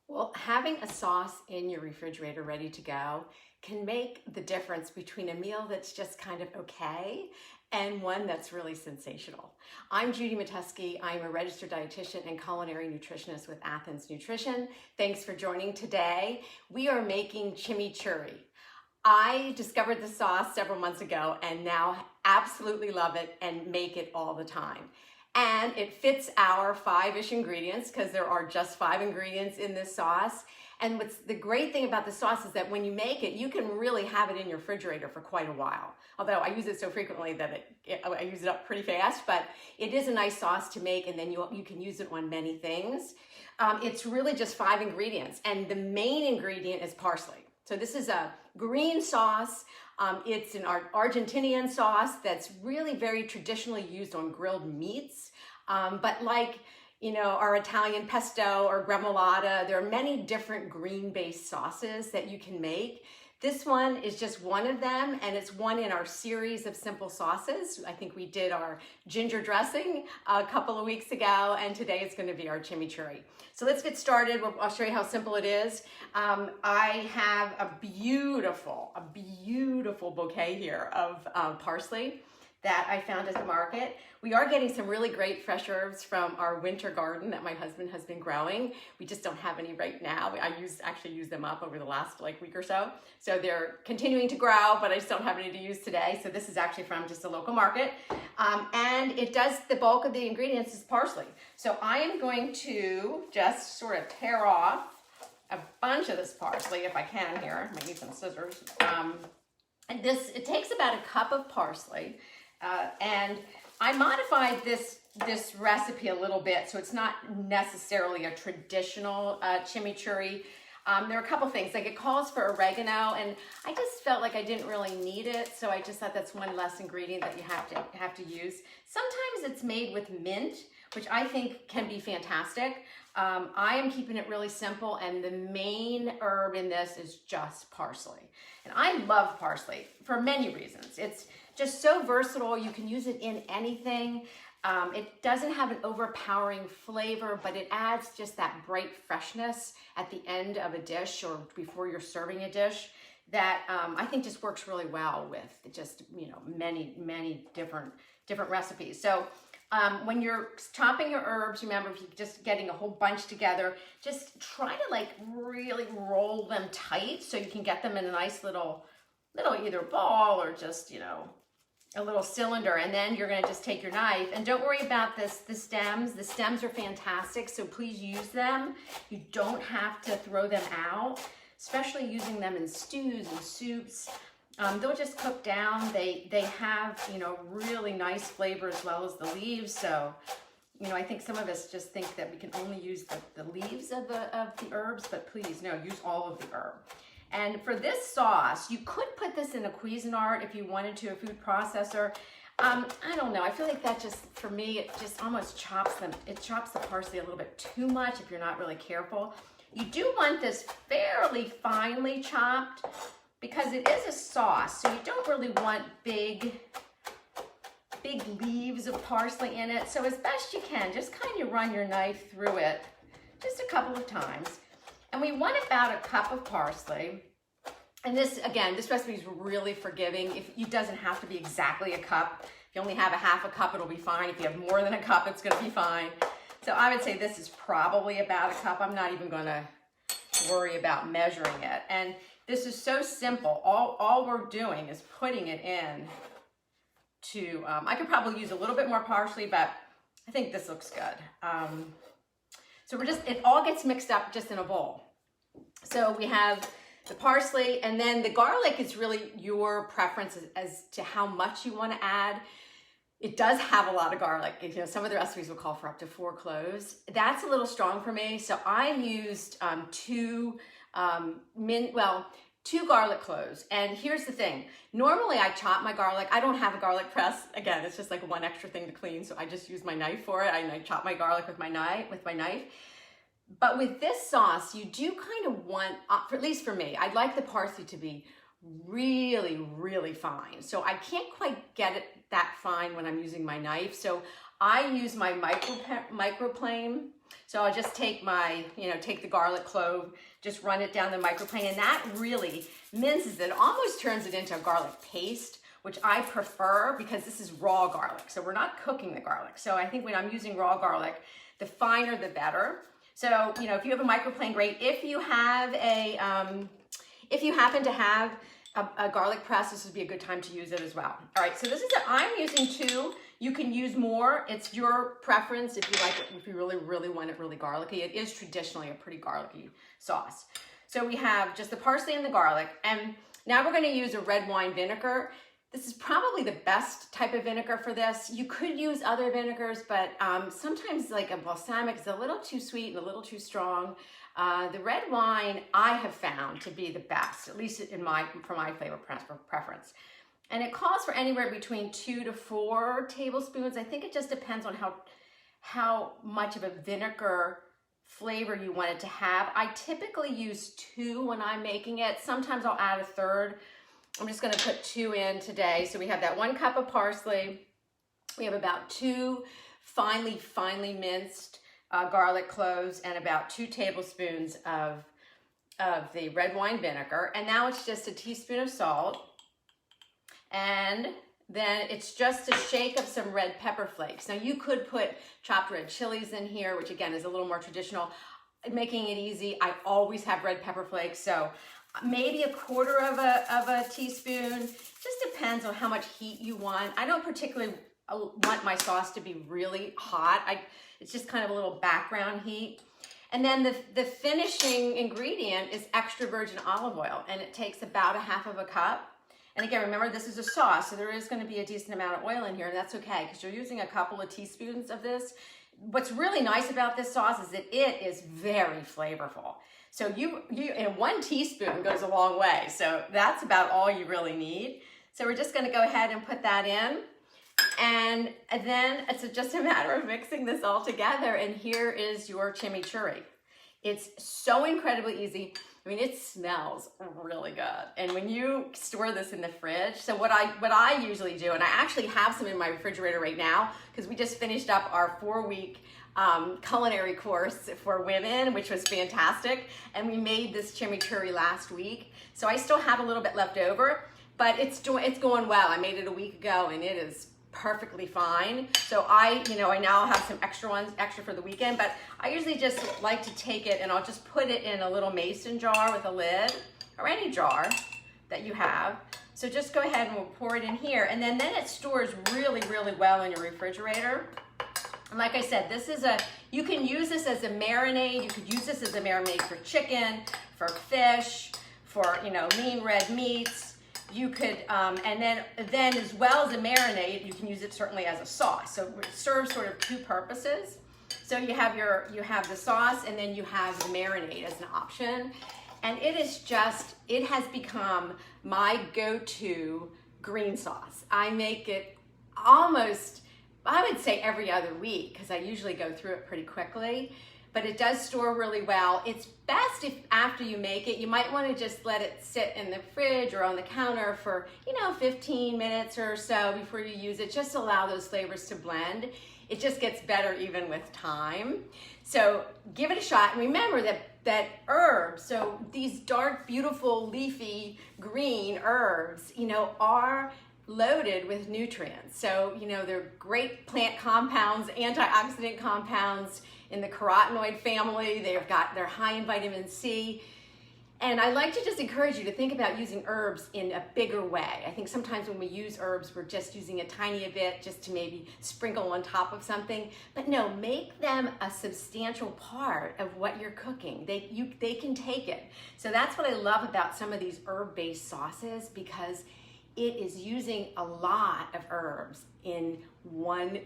Well, having a sauce in your refrigerator ready to go can make the difference between a meal that's just kind of okay and one that's really sensational. I'm Judy Matesky. I'm a registered dietitian and culinary nutritionist with Athens Nutrition. Thanks for joining today. We are making chimichurri. I discovered the sauce several months ago and now absolutely love it and make it all the time. And it fits our 5-ish ingredients because there are just 5 ingredients in this sauce. And what's the great thing about the sauce is that when you make it, you can really have it in your refrigerator for quite a while. Although I use it so frequently that I use it up pretty fast, but it is a nice sauce to make, and then you can use it on many things. It's really just 5 ingredients, and the main ingredient is parsley. So this is a green sauce. It's an Argentinian sauce that's really very traditionally used on grilled meats. But like, our Italian pesto or gremolata, there are many different green-based sauces that you can make. This one is just one of them, and it's one in our series of simple sauces. I think we did our ginger dressing a couple of weeks ago, and today it's going to be our chimichurri. So let's get started. I'll show you how simple it is. I have a beautiful bouquet here of parsley that I found at the market. We are getting some really great fresh herbs from our winter garden that my husband has been growing. We just don't have any right now. I actually used them up over the last week or so. So they're continuing to grow, but I just don't have any to use today. So this is actually from just a local market. And it does, the bulk of the ingredients is parsley. So I am going to just sort of tear off a bunch of this parsley if I can here. I might need some scissors. And it takes about a cup of parsley. And I modified this recipe a little bit, so it's not necessarily a traditional chimichurri. There are a couple things, like it calls for oregano, and I just felt like I didn't really need it, so I just thought that's one less ingredient that you have to use. Sometimes it's made with mint, which I think can be fantastic. I am keeping it really simple, and the main herb in this is just parsley. And I love parsley for many reasons. It's just so versatile. You can use it in anything. It doesn't have an overpowering flavor, but it adds just that bright freshness at the end of a dish or before you're serving a dish that I think just works really well with just, many different recipes. So when you're chopping your herbs, remember, if you're just getting a whole bunch together, just try to really roll them tight so you can get them in a nice little either ball or just, a little cylinder. And then you're going to just take your knife, and don't worry about the stems. The stems are fantastic, so please use them. You don't have to throw them out, especially using them in stews and soups. They'll just cook down. They have, really nice flavor as well as the leaves. So, I think some of us just think that we can only use the leaves of the herbs, but please, no, use all of the herb. And for this sauce, you could put this in a Cuisinart if you wanted to, a food processor. I don't know. I feel like that just, for me, it just almost chops the parsley a little bit too much if you're not really careful. You do want this fairly finely chopped because it is a sauce, so you don't really want big leaves of parsley in it. So as best you can, just kind of run your knife through it just a couple of times. And we want about a cup of parsley. And this recipe is really forgiving. It doesn't have to be exactly a cup. If you only have a half a cup, it'll be fine. If you have more than a cup, it's gonna be fine. So I would say this is probably about a cup. I'm not even gonna worry about measuring it. And this is so simple. All we're doing is putting it in to, I could probably use a little bit more parsley, but I think this looks good. So it all gets mixed up just in a bowl. So we have the parsley, and then the garlic is really your preference as to how much you want to add. It does have a lot of garlic. Some of the recipes will call for up to 4 cloves. That's a little strong for me, so I used 2 garlic cloves. And here's the thing. Normally I chop my garlic. I don't have a garlic press. Again, it's just like one extra thing to clean, so I just use my knife for it. I chop my garlic with my knife. But with this sauce, you do kind of want, at least for me, I'd like the parsley to be really, really fine. So I can't quite get it that fine when I'm using my knife. So I use my microplane So I'll just take my, take the garlic clove, just run it down the microplane, and that really minces it, almost turns it into a garlic paste, which I prefer because this is raw garlic. So we're not cooking the garlic. So I think when I'm using raw garlic, the finer the better. So, if you have a microplane, great. If you have if you happen to have a garlic press, this would be a good time to use it as well. All right, so this is it. I'm using 2. You can use more. It's your preference if you like it, if you really, really want it really garlicky. It is traditionally a pretty garlicky sauce. So we have just the parsley and the garlic. And now we're gonna use a red wine vinegar. This is probably the best type of vinegar for this. You could use other vinegars, but sometimes like a balsamic is a little too sweet and a little too strong. The red wine I have found to be the best, at least for my flavor preference. And it calls for anywhere between 2 to 4 tablespoons. I think it just depends on how much of a vinegar flavor you want it to have. I typically use 2 when I'm making it. Sometimes I'll add a third. I'm just gonna put 2 in today. So we have that 1 cup of parsley. We have about 2 finely minced garlic cloves and about 2 tablespoons of the red wine vinegar. And now it's just a teaspoon of salt. And then it's just a shake of some red pepper flakes. Now you could put chopped red chilies in here, which again is a little more traditional. Making it easy, I always have red pepper flakes. So maybe a quarter of a teaspoon. Just depends on how much heat you want. I don't particularly want my sauce to be really hot. It's just kind of a little background heat. And then the finishing ingredient is extra virgin olive oil, and it takes about 1/2 cup. And again, remember, this is a sauce, so there is going to be a decent amount of oil in here, and that's okay because you're using a couple of teaspoons of this. What's really nice about this sauce is that it is very flavorful. So and 1 teaspoon goes a long way. So that's about all you really need. So we're just going to go ahead and put that in. And then it's just a matter of mixing this all together. And here is your chimichurri. It's so incredibly easy. I mean, it smells really good. And when you store this in the fridge, so what I usually do, and I actually have some in my refrigerator right now, because we just finished up our 4-week culinary course for women, which was fantastic. And we made this chimichurri last week. So I still have a little bit left over, but it's going well. I made it a week ago and it is perfectly fine. So I now have some extra for the weekend, but I usually just like to take it and I'll just put it in a little mason jar with a lid, or any jar that you have. So just go ahead and we'll pour it in here, and then it stores really, really well in your refrigerator. And like I said, you can use this as a marinade. You could use this as a marinade for chicken, for fish, for lean red meats. You could, and then as well as a marinade, you can use it certainly as a sauce. So it serves sort of 2 purposes. So you have the sauce, and then you have the marinade as an option. And it has become my go-to green sauce. I make it almost, I would say every other week, because I usually go through it pretty quickly. But it does store really well. It's best if after you make it, you might want to just let it sit in the fridge or on the counter for 15 minutes or so before you use it, just to allow those flavors to blend. It just gets better even with time. So give it a shot, and remember that herbs, so these dark, beautiful, leafy, green herbs, are loaded with nutrients. So, they're great plant compounds, antioxidant compounds in the carotenoid family. They're high in vitamin C. And I like to just encourage you to think about using herbs in a bigger way. I think sometimes when we use herbs, we're just using a tiny bit just to maybe sprinkle on top of something. But no, make them a substantial part of what you're cooking. They can take it. So that's what I love about some of these herb-based sauces, because it is using a lot of herbs in one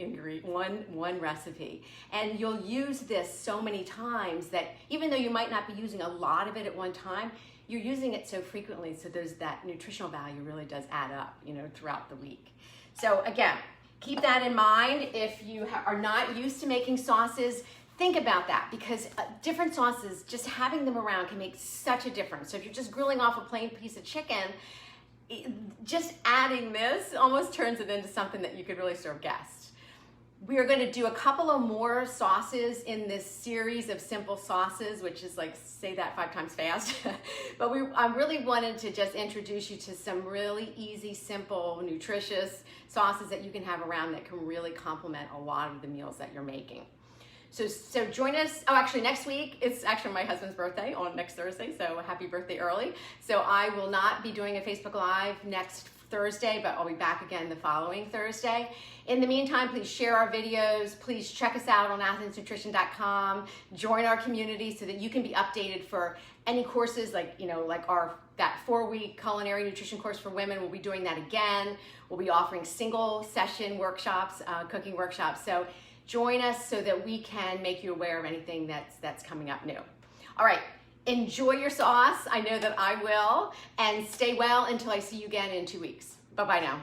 recipe. And you'll use this so many times that even though you might not be using a lot of it at one time, you're using it so frequently, so that nutritional value really does add up, throughout the week. So again, keep that in mind. If you are not used to making sauces, think about that, because different sauces, just having them around can make such a difference. So if you're just grilling off a plain piece of chicken, just adding this almost turns it into something that you could really serve guests. We are going to do a couple of more sauces in this series of simple sauces, which is like, say that 5 times fast. But I really wanted to just introduce you to some really easy, simple, nutritious sauces that you can have around that can really complement a lot of the meals that you're making. So join us. Oh, actually next week, it's actually my husband's birthday on next Thursday, so happy birthday early. So I will not be doing a Facebook Live next Thursday, but I'll be back again the following Thursday. In the meantime, please share our videos. Please check us out on athensnutrition.com. Join our community so that you can be updated for any courses like that 4-week culinary nutrition course for women. We'll be doing that again. We'll be offering single session workshops, cooking workshops. So join us so that we can make you aware of anything that's coming up new. All right. Enjoy your sauce. I know that I will. And stay well until I see you again in 2 weeks. Bye-bye now.